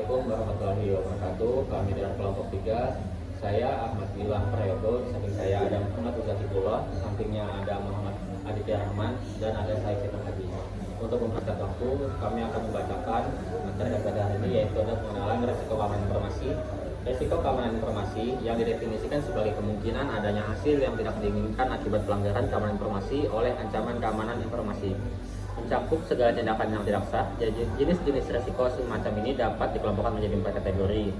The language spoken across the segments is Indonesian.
Assalamualaikum warahmatullahi wabarakatuh. Kami dari kelompok 3. Saya Ahmad Ilham Prayogo. Di samping saya ada Muhammad Uzakipullah, di sampingnya ada Muhammad Aditya Rahman, dan ada saya Sita Haji. Untuk mempersingkat waktu, kami akan membacakan materi pada hari ini, yaitu ada pengenalan resiko keamanan informasi. Resiko keamanan informasi yang didefinisikan sebagai kemungkinan adanya hasil yang tidak diinginkan akibat pelanggaran keamanan informasi oleh ancaman keamanan informasi. Mencakup segala tindakan yang tidak sah. Jadi jenis-jenis resiko semacam ini dapat dikelompokkan menjadi 4 kategori,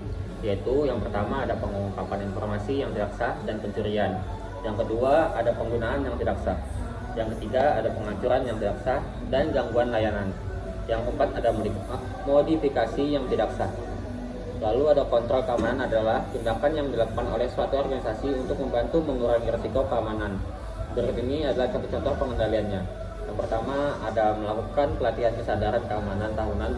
yaitu yang pertama ada pengungkapan informasi yang tidak sah dan pencurian. Yang kedua ada penggunaan yang tidak sah. Yang ketiga ada penghancuran yang tidak sah dan gangguan layanan. Yang keempat ada modifikasi yang tidak sah. Lalu ada kontrol keamanan adalah tindakan yang dilakukan oleh suatu organisasi untuk membantu mengurangi risiko keamanan. Berikut ini adalah contoh-contoh pengendaliannya. Yang pertama ada melakukan pelatihan kesadaran keamanan tahunan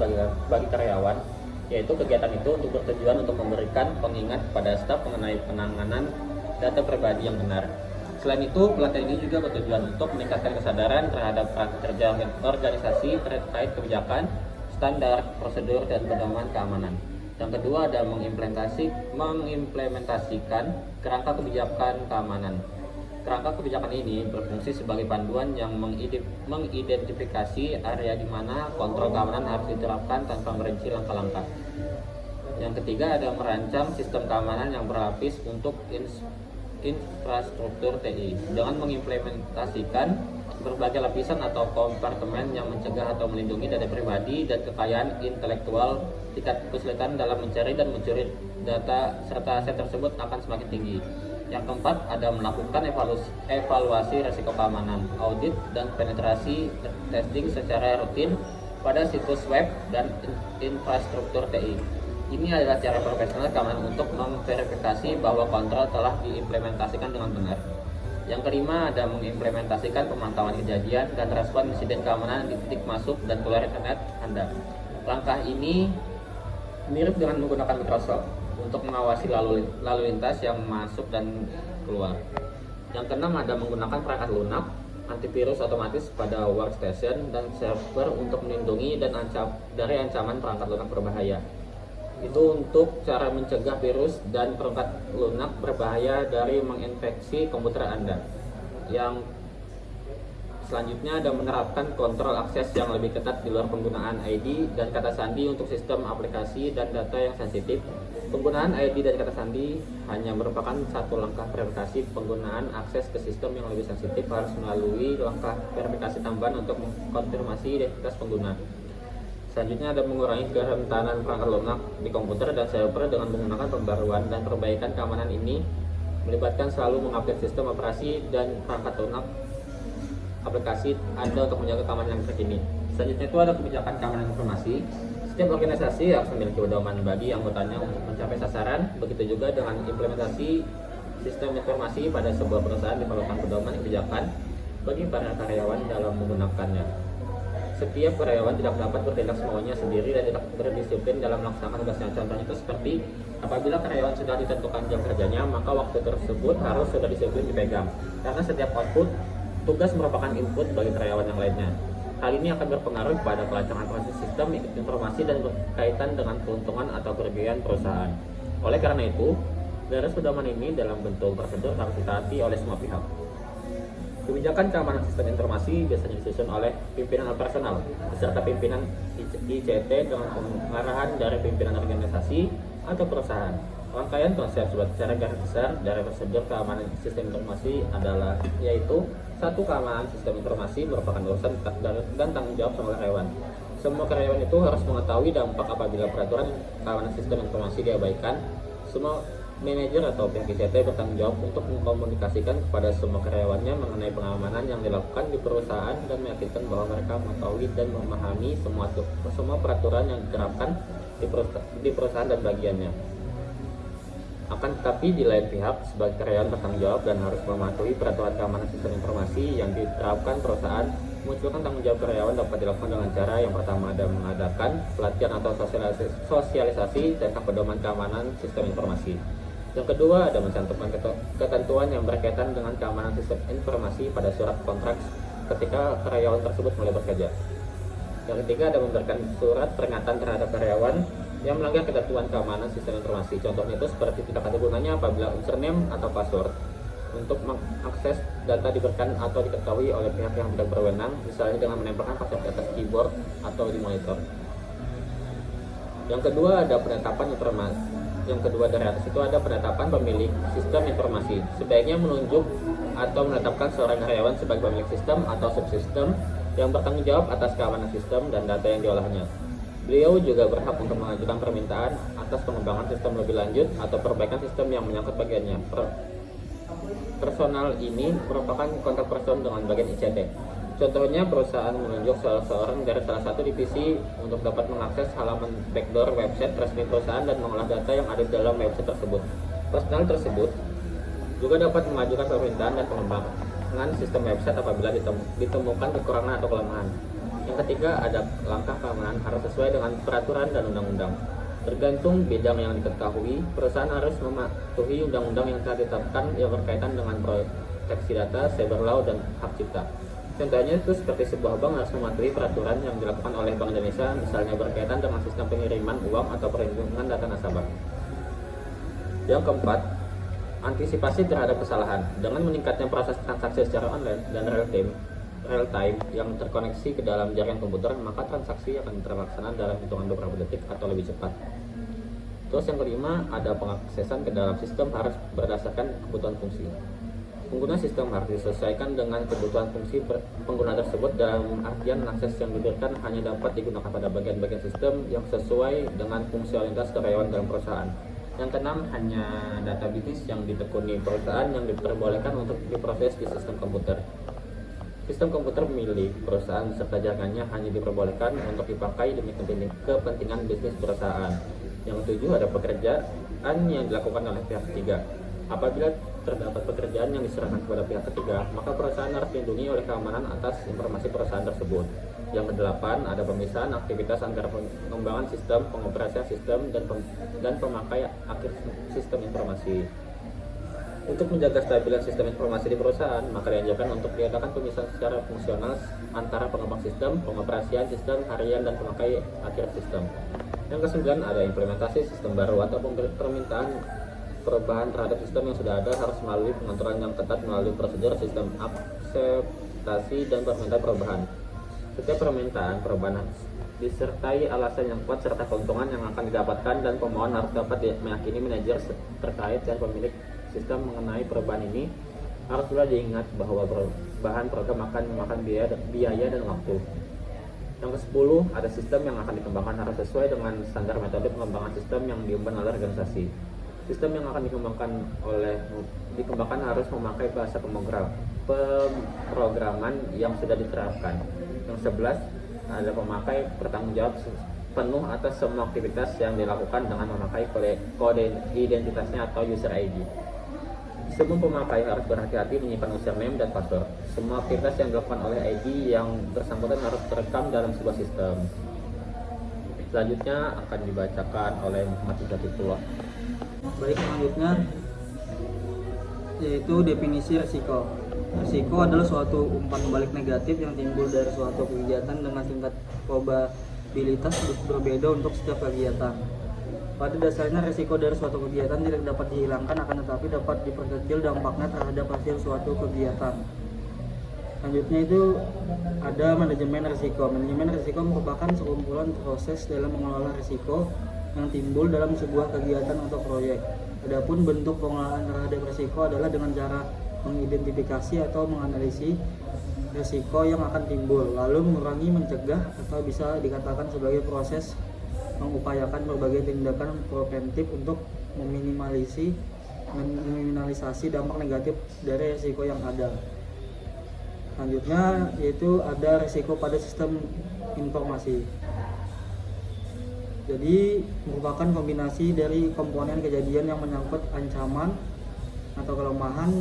bagi karyawan, yaitu kegiatan itu untuk bertujuan untuk memberikan pengingat kepada staf mengenai penanganan data pribadi yang benar. Selain itu, pelatihan ini juga bertujuan untuk meningkatkan kesadaran terhadap praktik kerja organisasi terkait kebijakan, standar, prosedur, dan pedoman keamanan. Yang kedua ada mengimplementasikan kerangka kebijakan keamanan. Kerangka kebijakan ini berfungsi sebagai panduan yang mengidentifikasi area di mana kontrol keamanan harus diterapkan tanpa merinci langkah-langkah. Yang ketiga ada merancang sistem keamanan yang berlapis untuk infrastruktur TI dengan mengimplementasikan berbagai lapisan atau kompartemen yang mencegah atau melindungi data pribadi dan kekayaan intelektual. Tingkat kesulitan dalam mencari dan mencuri data serta aset tersebut akan semakin tinggi. Yang keempat ada melakukan evaluasi risiko keamanan, audit dan penetrasi testing secara rutin pada situs web dan infrastruktur TI. Ini adalah cara profesional keamanan untuk memverifikasi bahwa kontrol telah diimplementasikan dengan benar. Yang kelima ada mengimplementasikan pemantauan kejadian dan respon insiden keamanan di titik masuk dan keluar internet Anda. Langkah ini mirip dengan menggunakan Microsoft untuk mengawasi lalu lintas yang masuk dan keluar. Yang keenam ada menggunakan perangkat lunak, antivirus otomatis pada workstation dan server untuk melindungi dan dari ancaman perangkat lunak berbahaya. Itu untuk cara mencegah virus dan perangkat lunak berbahaya dari menginfeksi komputer Anda. Yang selanjutnya ada menerapkan kontrol akses yang lebih ketat di luar penggunaan ID dan kata sandi untuk sistem aplikasi dan data yang sensitif. Penggunaan ID dan kata sandi hanya merupakan satu langkah verifikasi. Penggunaan akses ke sistem yang lebih sensitif harus melalui langkah verifikasi tambahan untuk mengkonfirmasi identitas pengguna. Selanjutnya ada mengurangi kerentanan perangkat lunak di komputer dan server dengan menggunakan pembaruan dan perbaikan keamanan. Ini melibatkan selalu mengupdate sistem operasi dan perangkat lunak aplikasi Anda untuk menjaga keamanan yang terkini. Selanjutnya itu ada kebijakan keamanan informasi. Setiap organisasi harus memiliki pedoman bagi anggotanya untuk mencapai sasaran. Begitu juga dengan implementasi sistem informasi pada sebuah perusahaan diperlukan pedoman kebijakan bagi para karyawan dalam menggunakannya. Setiap karyawan tidak dapat bertindak semuanya sendiri dan tidak berdisiplin dalam melaksanakan tugasnya. Contohnya itu seperti apabila karyawan sudah ditentukan jam kerjanya, maka waktu tersebut harus sudah disiplin dipegang. Karena setiap output tugas merupakan input bagi karyawan yang lainnya. Hal ini akan berpengaruh pada kelancaran proses sistem informasi dan berkaitan dengan keuntungan atau kerugian perusahaan. Oleh karena itu, garis pedoman ini dalam bentuk prosedur harus ditaati oleh semua pihak. Kebijakan keamanan sistem informasi biasanya disusun oleh pimpinan operasional beserta pimpinan ICT dengan pengarahan dari pimpinan organisasi atau perusahaan. Rangkaian konsep secara garis besar dari prosedur keamanan sistem informasi adalah yaitu 1. Keamanan sistem informasi merupakan urusan dan tanggung jawab semua karyawan. Semua karyawan itu harus mengetahui dampak apabila peraturan keamanan sistem informasi diabaikan. Semua manajer atau pihak ICT bertanggung jawab untuk mengkomunikasikan kepada semua karyawannya mengenai pengamanan yang dilakukan di perusahaan dan meyakinkan bahwa mereka mengetahui dan memahami semua peraturan yang diterapkan di perusahaan dan bagiannya. Akan tetapi di lain pihak, sebagai karyawan bertanggung jawab dan harus mematuhi peraturan keamanan sistem informasi yang diterapkan perusahaan. Munculkan tanggung jawab karyawan dapat dilakukan dengan cara yang pertama ada mengadakan pelatihan atau sosialisasi tentang pedoman keamanan sistem informasi. Yang kedua ada mencantumkan ketentuan yang berkaitan dengan keamanan sistem informasi pada surat kontrak ketika karyawan tersebut mulai bekerja. Yang ketiga ada memberikan surat peringatan terhadap karyawan yang melanggar ketentuan keamanan sistem informasi. Contohnya itu seperti tidak ada gunanya apabila username atau password untuk mengakses data diberikan atau diketahui oleh pihak yang tidak berwenang, misalnya dengan menempelkan password di atas keyboard atau di monitor. Yang kedua ada penetapan informasi. Yang kedua dari atas itu ada penetapan pemilik sistem informasi. Sebaiknya menunjuk atau menetapkan seorang karyawan sebagai pemilik sistem atau subsistem yang bertanggung jawab atas keamanan sistem dan data yang diolahnya. Beliau juga berhak untuk mengajukan permintaan atas pengembangan sistem lebih lanjut atau perbaikan sistem yang menyangkut bagiannya. Personal ini merupakan kontak person dengan bagian ICT. Contohnya, perusahaan menunjuk seseorang dari salah satu divisi untuk dapat mengakses halaman backdoor website resmi perusahaan dan mengolah data yang ada di dalam website tersebut. Personal tersebut juga dapat mengajukan permintaan dan pengembangan sistem website apabila ditemukan kekurangan atau kelemahan. Yang ketiga, ada langkah keamanan harus sesuai dengan peraturan dan undang-undang. Tergantung bidang yang diketahui, perusahaan harus mematuhi undang-undang yang telah ditetapkan yang berkaitan dengan proteksi data, cyber law, dan hak cipta. Contohnya itu seperti sebuah bank harus mematuhi peraturan yang dilakukan oleh Bank Indonesia, misalnya berkaitan dengan sistem pengiriman uang atau perlindungan data nasabah. Yang keempat, antisipasi terhadap kesalahan. Dengan meningkatnya proses transaksi secara online dan real time yang terkoneksi ke dalam jaringan komputer, maka transaksi akan terlaksana dalam hitungan beberapa detik atau lebih cepat. Terus yang kelima, ada pengaksesan ke dalam sistem harus berdasarkan kebutuhan fungsi. Pengguna sistem harus disesuaikan dengan kebutuhan fungsi pengguna tersebut, dalam artian akses yang diberikan hanya dapat digunakan pada bagian-bagian sistem yang sesuai dengan fungsionalitas karyawan dalam perusahaan. Yang keenam, hanya data bisnis yang ditekuni perusahaan yang diperbolehkan untuk diproses di sistem komputer. Sistem komputer milik perusahaan serta jaringannya hanya diperbolehkan untuk dipakai demi kepentingan bisnis perusahaan. Yang ketujuh, ada pekerjaan yang dilakukan oleh pihak ketiga. Apabila terdapat pekerjaan yang diserahkan kepada pihak ketiga, maka perusahaan harus dilindungi oleh keamanan atas informasi perusahaan tersebut. Yang kedelapan, ada pemisahan aktivitas antara pengembangan sistem, pengoperasian sistem, dan pemakai akhir sistem informasi. Untuk menjaga stabilitas sistem informasi di perusahaan, maka dianjurkan untuk diadakan pemisahan secara fungsional antara pengembang sistem, pengoperasian sistem harian, dan pemakai akhir sistem. Yang kesembilan, ada implementasi sistem baru atau permintaan perubahan terhadap sistem yang sudah ada harus melalui pengaturan yang ketat melalui prosedur sistem akseptasi dan permintaan perubahan. Setiap permintaan perubahan disertai alasan yang kuat serta keuntungan yang akan didapatkan, dan pemohon harus dapat meyakini manajer terkait dan pemilik sistem mengenai perubahan ini. Harus pula diingat bahwa perubahan program akan memakan biaya dan waktu. Yang ke-10, ada sistem yang akan dikembangkan harus sesuai dengan standar metode pengembangan sistem yang diemban oleh organisasi. Sistem yang akan dikembangkan harus memakai bahasa pemrograman yang sudah diterapkan. Yang 11, ada pemakai bertanggung jawab penuh atas semua aktivitas yang dilakukan dengan memakai kode identitasnya atau user ID. Semua pemakai harus berhati-hati menyimpan username dan password. Semua aktivitas yang dilakukan oleh ID yang bersangkutan harus terekam dalam sebuah sistem. Selanjutnya akan dibacakan oleh Muhammad Izatullah. Baik, selanjutnya yaitu definisi risiko. Risiko adalah suatu umpan balik negatif yang timbul dari suatu kegiatan dengan tingkat probabilitas berbeda untuk setiap kegiatan. Pada dasarnya, risiko dari suatu kegiatan tidak dapat dihilangkan, akan tetapi dapat diperkecil dampaknya terhadap hasil suatu kegiatan. Selanjutnya itu ada manajemen risiko. Manajemen risiko merupakan sekumpulan proses dalam mengelola risiko yang timbul dalam sebuah kegiatan atau proyek. Adapun bentuk pengelolaan terhadap risiko adalah dengan cara mengidentifikasi atau menganalisis risiko yang akan timbul, lalu mengurangi, mencegah, atau bisa dikatakan sebagai proses mengupayakan berbagai tindakan preventif untuk meminimalisasi dampak negatif dari risiko yang ada. Selanjutnya yaitu ada risiko pada sistem informasi. Jadi merupakan kombinasi dari komponen kejadian yang menyangkut ancaman atau kelemahan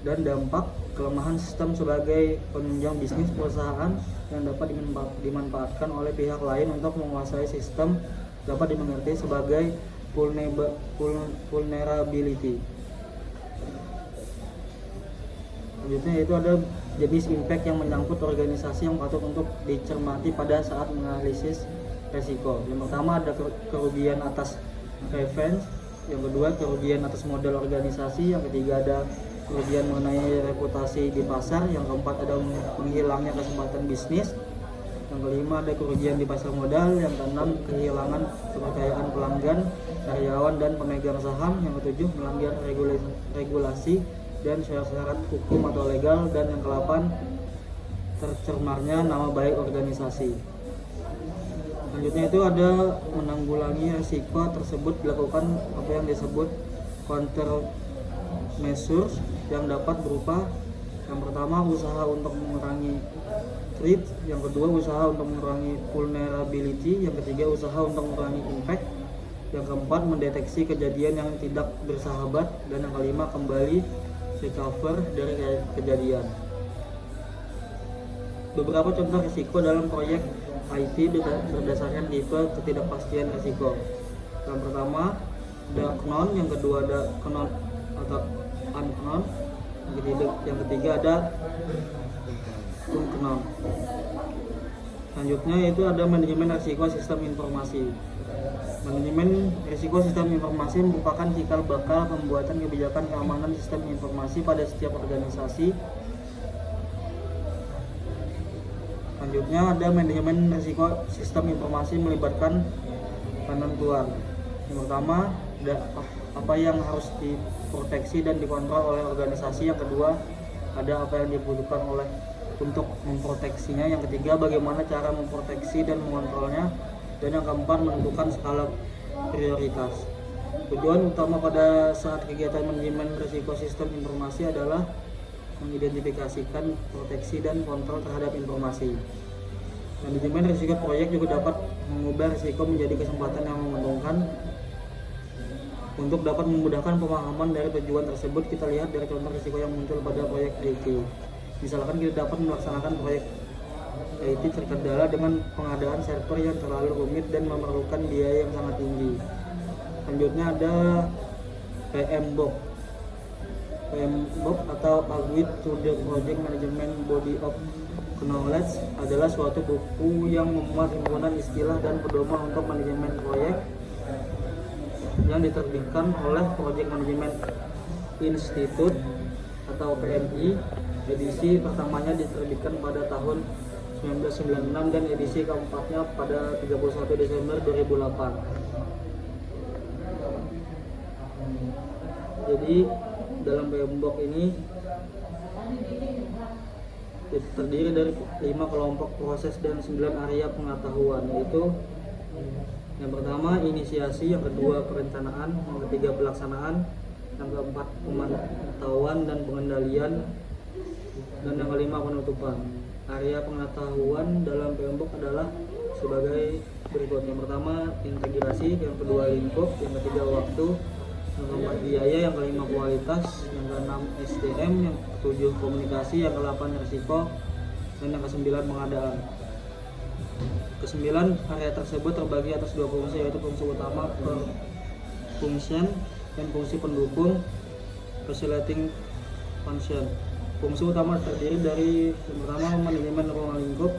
dan dampak kelemahan sistem sebagai penunjang bisnis perusahaan yang dapat dimanfaatkan oleh pihak lain untuk menguasai sistem, dapat dimengerti sebagai vulnerability. Selanjutnya itu ada jenis impact yang menyangkut organisasi yang patut untuk dicermati pada saat menganalisis resiko. Yang pertama ada kerugian atas revenge, yang kedua kerugian atas modal organisasi, yang ketiga ada kerugian mengenai reputasi di pasar, yang keempat ada menghilangnya kesempatan bisnis, yang kelima ada kerugian di pasar modal, yang keenam kehilangan kepercayaan pelanggan, karyawan dan pemegang saham, yang ketujuh melanggar regulasi dan syarat-syarat hukum atau legal, dan yang ke-8 tercemarnya nama baik organisasi. Selanjutnya itu ada menanggulangi risiko tersebut dilakukan apa yang disebut counter measures yang dapat berupa yang pertama usaha untuk mengurangi threat, yang kedua usaha untuk mengurangi vulnerability, yang ketiga usaha untuk mengurangi impact, yang keempat mendeteksi kejadian yang tidak bersahabat, dan yang kelima kembali recover dari kejadian. Beberapa contoh risiko dalam proyek IT berdasarkan tipe ketidakpastian risiko. Yang pertama ada known, yang kedua ada known atau unknown, yang ketiga ada unknown. Selanjutnya itu ada manajemen risiko sistem informasi. Manajemen risiko sistem informasi merupakan cikal bakal pembuatan kebijakan keamanan sistem informasi pada setiap organisasi. Selanjutnya ada manajemen risiko sistem informasi melibatkan penentuan. Yang pertama ada apa yang harus diproteksi dan dikontrol oleh organisasi. Yang kedua ada apa yang dibutuhkan oleh untuk memproteksinya. Yang ketiga bagaimana cara memproteksi dan mengontrolnya. Dan yang keempat menentukan skala prioritas. Tujuan utama pada saat kegiatan manajemen risiko sistem informasi adalah mengidentifikasikan proteksi dan kontrol terhadap informasi. Manajemen risiko proyek juga dapat mengubah risiko menjadi kesempatan yang menguntungkan. Untuk dapat memudahkan pemahaman dari tujuan tersebut, kita lihat dari contoh risiko yang muncul pada proyek IT. Misalkan kita dapat melaksanakan proyek IT terkendala dengan pengadaan server yang terlalu rumit dan memerlukan biaya yang sangat tinggi. Selanjutnya ada PMBOK. PMBOK atau Guide to the Project Management Body of Knowledge adalah suatu buku yang memuat himpunan istilah dan pedoman untuk manajemen proyek yang diterbitkan oleh Project Management Institute atau PMI. Edisi pertamanya diterbitkan pada tahun 1996 dan edisi keempatnya pada 31 Desember 2008. Jadi dalam PMBOK ini terdiri dari 5 kelompok proses dan 9 area pengetahuan, yaitu yang pertama inisiasi, yang kedua perencanaan, yang ketiga pelaksanaan, yang keempat pemantauan dan pengendalian, dan yang kelima penutupan. Area pengetahuan dalam PMBOK adalah sebagai berikut. Yang pertama integrasi, yang kedua lingkup, yang ketiga waktu, yang keempat biaya, yang kelima kualitas, yang keenam SDM, yang ketujuh komunikasi, yang ke-8 risiko, dan yang ke-9 pengadaan. Ke-9 area tersebut terbagi atas 2 fungsi, yaitu fungsi utama per function dan fungsi pendukung facilitating function. Fungsi utama terdiri dari yang pertama manajemen ruang lingkup,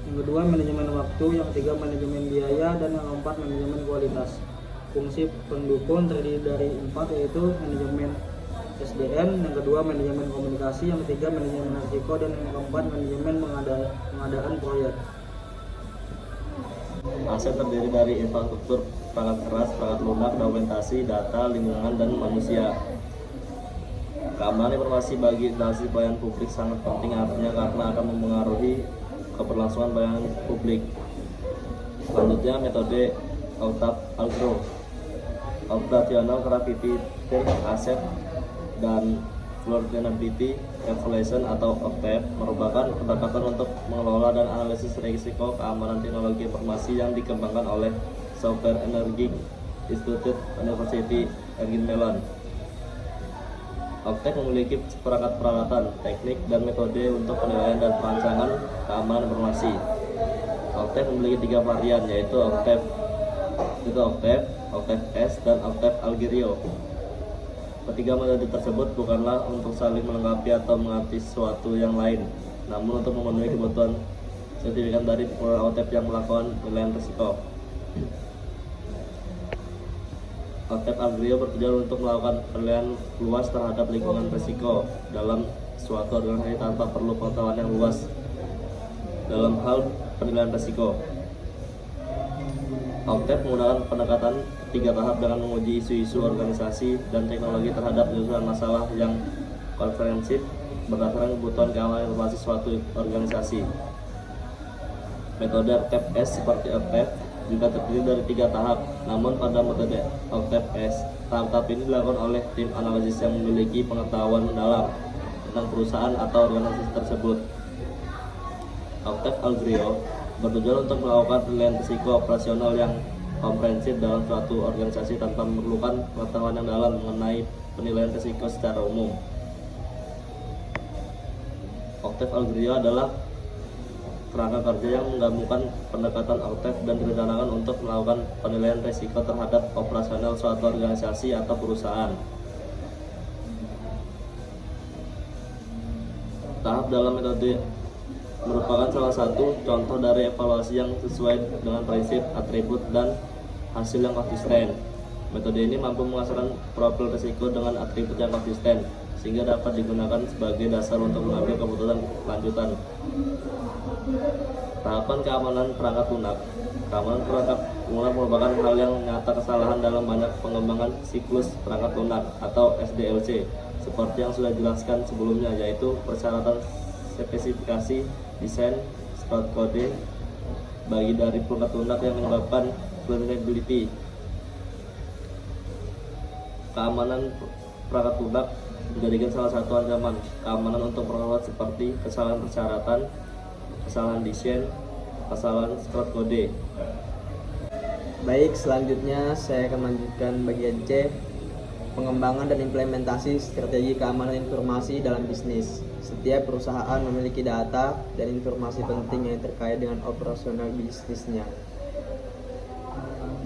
yang kedua manajemen waktu, yang ketiga manajemen biaya, dan yang keempat manajemen kualitas. Fungsi pendukung terdiri dari 4, yaitu manajemen SDM, yang kedua manajemen komunikasi, yang ketiga manajemen risiko, dan yang keempat manajemen pengadaan proyek. Aset terdiri dari infrastruktur, perangkat keras, perangkat lunak, dokumentasi, data, lingkungan, dan manusia. Keamanan informasi bagi institusi pelayanan publik sangat penting artinya karena akan mempengaruhi keberlangsungan pelayanan publik. Selanjutnya metode OCTAV ALGRO, Operational Capacity Asset dan Vulnerability Evaluation atau OCTAV merupakan pendekatan untuk mengelola dan analisis risiko keamanan teknologi informasi yang dikembangkan oleh Software Engineering Institute University Ergin Mellon. OCTAV memiliki perangkat-peralatan, teknik, dan metode untuk penilaian dan perancangan keamanan informasi. OCTAV memiliki 3 varian, yaitu OCTAV S, dan OCTAV Algorio. Ketiga metode tersebut bukanlah untuk saling melengkapi atau mengganti sesuatu yang lain, namun untuk memenuhi kebutuhan sertifikat dari pengelola OTEP yang melakukan penilaian risiko. OTEP Agrio bertujuan untuk melakukan penilaian luas terhadap lingkungan risiko dalam suatu organisasi tanpa perlu pengetahuan yang luas dalam hal penilaian risiko. OTEP menggunakan pendekatan 3 tahap dengan menguji isu-isu organisasi dan teknologi terhadap penyelesaian masalah yang komprehensif berdasarkan kebutuhan keamanan informasi suatu organisasi. Metode OTEP-S seperti OTEP juga terdiri dari 3 tahap, namun pada metode OTEP-S, tahap-tahap ini dilakukan oleh tim analisis yang memiliki pengetahuan mendalam tentang perusahaan atau organisasi tersebut. OTEP Agrio bertujuan untuk melakukan penilaian risiko operasional yang komprehensif dalam suatu organisasi tanpa memerlukan pengetahuan yang dalam mengenai penilaian risiko secara umum. OTEP Agrio adalah kerangka kerja yang menggabungkan pendekatan OTEP dan direncanakan untuk melakukan penilaian risiko terhadap operasional suatu organisasi atau perusahaan. Tahap dalam metode merupakan salah satu contoh dari evaluasi yang sesuai dengan prinsip, atribut, dan hasil yang konsisten. Metode ini mampu menghasilkan profil risiko dengan atribut yang konsisten, sehingga dapat digunakan sebagai dasar untuk mengambil keputusan lanjutan. Tahapan keamanan perangkat lunak. Keamanan perangkat lunak merupakan hal yang nyata kesalahan dalam banyak pengembangan siklus perangkat lunak atau SDLC, seperti yang sudah dijelaskan sebelumnya, yaitu persyaratan spesifikasi, desain, scout kode bagi dari perangkat lunak yang menyebabkan vulnerability. Keamanan perangkat lunak menjadikan salah satu ancaman keamanan untuk perangkat seperti kesalahan persyaratan, kesalahan desain, kesalahan scout kode. Baik, selanjutnya saya akan melanjutkan bagian C, pengembangan dan implementasi strategi keamanan informasi dalam bisnis. Setiap perusahaan memiliki data dan informasi penting yang terkait dengan operasional bisnisnya.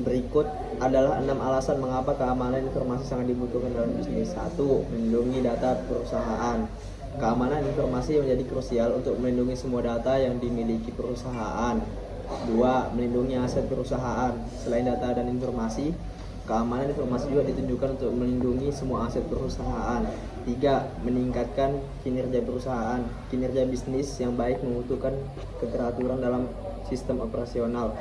Berikut adalah 6 alasan mengapa keamanan informasi sangat dibutuhkan dalam bisnis. 1. Melindungi data perusahaan. Keamanan informasi menjadi krusial untuk melindungi semua data yang dimiliki perusahaan. 2. Melindungi aset perusahaan. Selain data dan informasi, keamanan informasi juga ditujukan untuk melindungi semua aset perusahaan. 3. Meningkatkan kinerja perusahaan. Kinerja bisnis yang baik membutuhkan keteraturan dalam sistem operasional.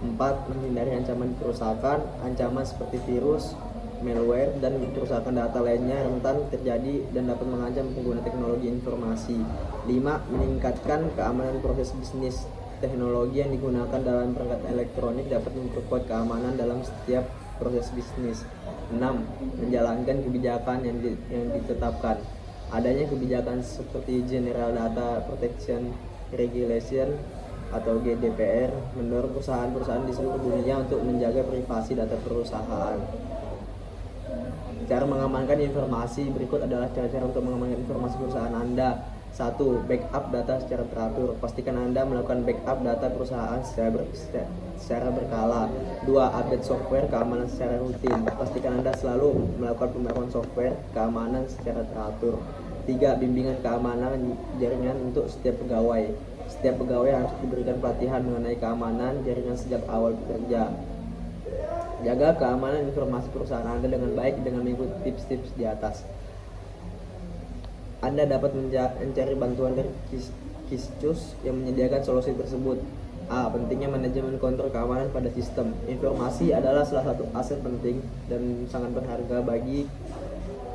4. Menghindari ancaman kerusakan. Ancaman seperti virus, malware, dan kerusakan data lainnya rentan terjadi dan dapat mengancam pengguna teknologi informasi. 5. Meningkatkan keamanan proses bisnis. Teknologi yang digunakan dalam perangkat elektronik dapat memperkuat keamanan dalam setiap proses bisnis. 6. Menjalankan kebijakan yang ditetapkan. Adanya kebijakan seperti General Data Protection Regulation atau GDPR mendorong perusahaan-perusahaan di seluruh dunia untuk menjaga privasi data perusahaan. Cara mengamankan informasi. Berikut adalah cara-cara untuk mengamankan informasi perusahaan Anda. 1. Backup data secara teratur. Pastikan Anda melakukan backup data perusahaan secara berkala. 2. Update software keamanan secara rutin. Pastikan Anda selalu melakukan pembaruan software keamanan secara teratur. 3. Bimbingan keamanan jaringan untuk setiap pegawai. Setiap pegawai harus diberikan pelatihan mengenai keamanan jaringan sejak awal bekerja. Jaga keamanan informasi perusahaan Anda dengan baik dengan mengikuti tips-tips di atas. Anda dapat mencari bantuan dari Kiscus yang menyediakan solusi tersebut. A. Pentingnya manajemen kontrol keamanan pada sistem. Informasi adalah salah satu aset penting dan sangat berharga bagi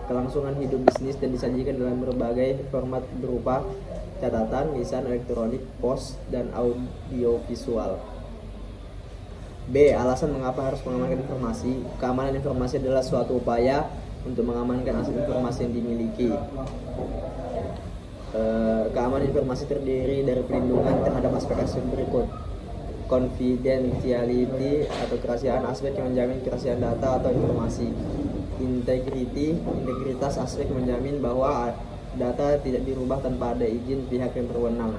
kelangsungan hidup bisnis dan disajikan dalam berbagai format berupa catatan, lisan elektronik, pos, dan audio visual. B. Alasan mengapa harus mengamankan informasi. Keamanan informasi adalah suatu upaya untuk mengamankan aset informasi yang dimiliki. Keamanan informasi terdiri dari perlindungan terhadap aspek-aspek berikut: confidentiality atau kerahasiaan, aspek yang menjamin kerahasiaan data atau informasi. Integrity, integritas, aspek menjamin bahwa data tidak dirubah tanpa ada izin pihak yang berwenang.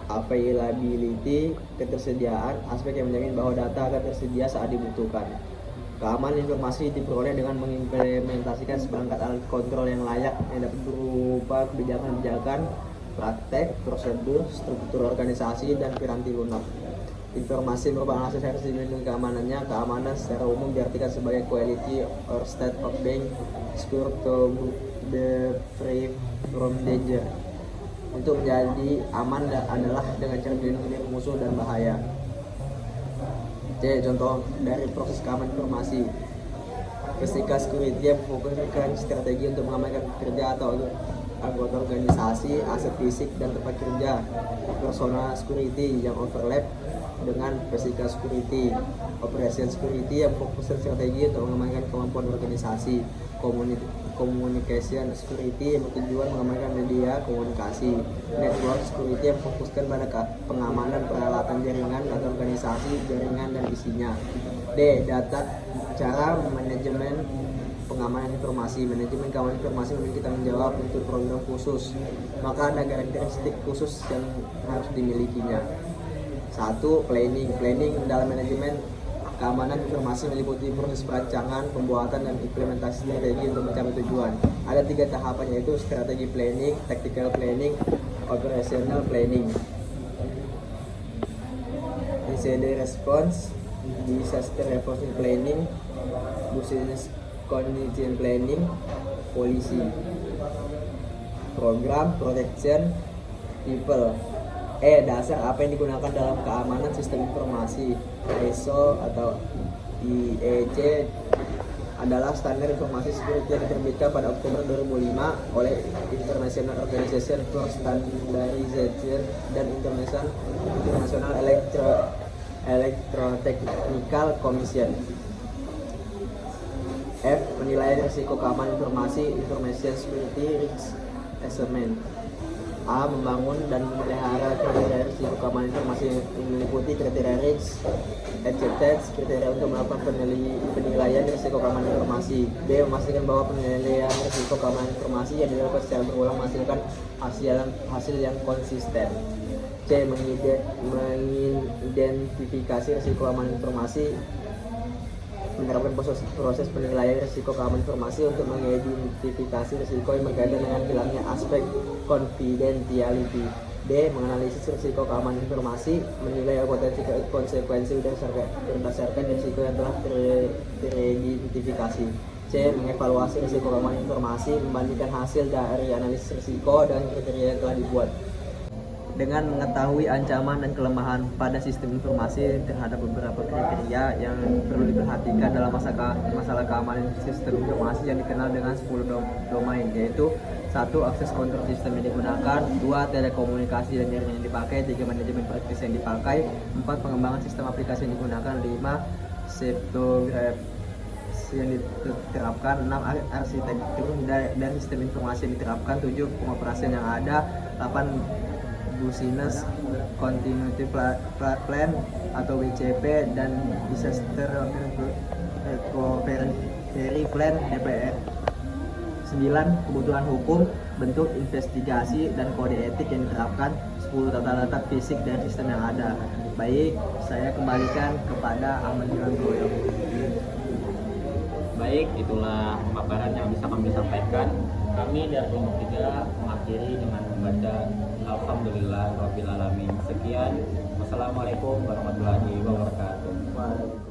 Availability, ketersediaan, aspek yang menjamin bahwa data akan tersedia saat dibutuhkan. Keamanan informasi diperoleh dengan mengimplementasikan seperangkat alat kontrol yang layak yang dapat berupa kebijakan-kebijakan praktek, prosedur, struktur organisasi, dan piranti lunak. Informasi merupakan akses harus dilindungi keamanannya. Keamanan secara umum diartikan sebagai quality or state of being secure to the free from danger. Untuk menjadi aman adalah dengan cara dilindungi dari musuh dan bahaya. C. Contoh dari proses keamanan informasi. Physical security yang memfokuskan strategi untuk mengamankan pekerja atau anggota organisasi, aset fisik dan tempat kerja. Personal security yang overlap dengan physical security. Operation security yang fokuskan strategi untuk mengamankan kemampuan organisasi. Communication security yang bertujuan mengamankan media komunikasi. Network security yang fokuskan pada pengamanan peralatan jaringan atau organisasi, jaringan dan isinya. D. Data cara manajemen pengamanan informasi. Manajemen keamanan informasi memiliki tanggung jawab untuk program khusus, maka ada karakteristik khusus yang harus dimilikinya. 1. Planning dalam manajemen keamanan informasi meliputi proses perancangan, pembuatan, dan implementasi strategi untuk mencapai tujuan. Ada 3 tahapan, yaitu strategi planning, tactical planning, operational planning. Incident response, disaster response planning, business condition planning, polisi. Program protection people. Dasar apa yang digunakan dalam keamanan sistem informasi. ISO atau IEC adalah standar informasi security yang diterbitkan pada Oktober 2005 oleh International Organization for Standardization dan International Electrotechnical Commission. F. Penilaian risiko keamanan informasi, information security risk assessment. A. Membangun dan memelihara kriteria risiko keamanan informasi yang meliputi kriteria risk acceptance, kriteria untuk melakukan penilaian risiko keamanan informasi. B. Memastikan bahwa penilaian risiko keamanan informasi yang dilakukan secara berulang menghasilkan hasil yang konsisten. C. Mengidentifikasi risiko keamanan informasi, menerapkan proses penilaian risiko keamanan informasi untuk mengidentifikasi risiko yang berkaitan dengan hilangnya aspek confidentiality. D. Menganalisis risiko keamanan informasi, menilai potensi konsekuensi berdasarkan risiko yang telah teridentifikasi. C. Mengevaluasi risiko keamanan informasi, membandingkan hasil dari analisis risiko dengan kriteria yang telah dibuat. Dengan mengetahui ancaman dan kelemahan pada sistem informasi terhadap beberapa kriteria yang perlu diperhatikan dalam masalah keamanan sistem informasi yang dikenal dengan 10 domain, yaitu 1. Akses kontrol sistem yang digunakan, 2. Telekomunikasi dan jaringan yang dipakai, 3. Manajemen praktis yang dipakai, 4. Pengembangan sistem aplikasi yang digunakan, 5. Kriptografi yang diterapkan, 6. Arsitektur dan sistem informasi yang diterapkan, 7. Pengoperasian yang ada, 8. Business Continuity Plan atau WCP dan Disaster Recovery Plan DPR. 9. Kebutuhan hukum, bentuk investigasi dan kode etik yang diterapkan. 10. Tata letak fisik dan sistem yang ada. Baik, saya kembalikan kepada Ahmad Wirantoyo. Baik, itulah paparan yang bisa kami sampaikan. Kami dari kelompok 3 mengakhiri dengan membaca Alhamdulillah Rabbil Alamin. Sekian, wassalamualaikum warahmatullahi wabarakatuh.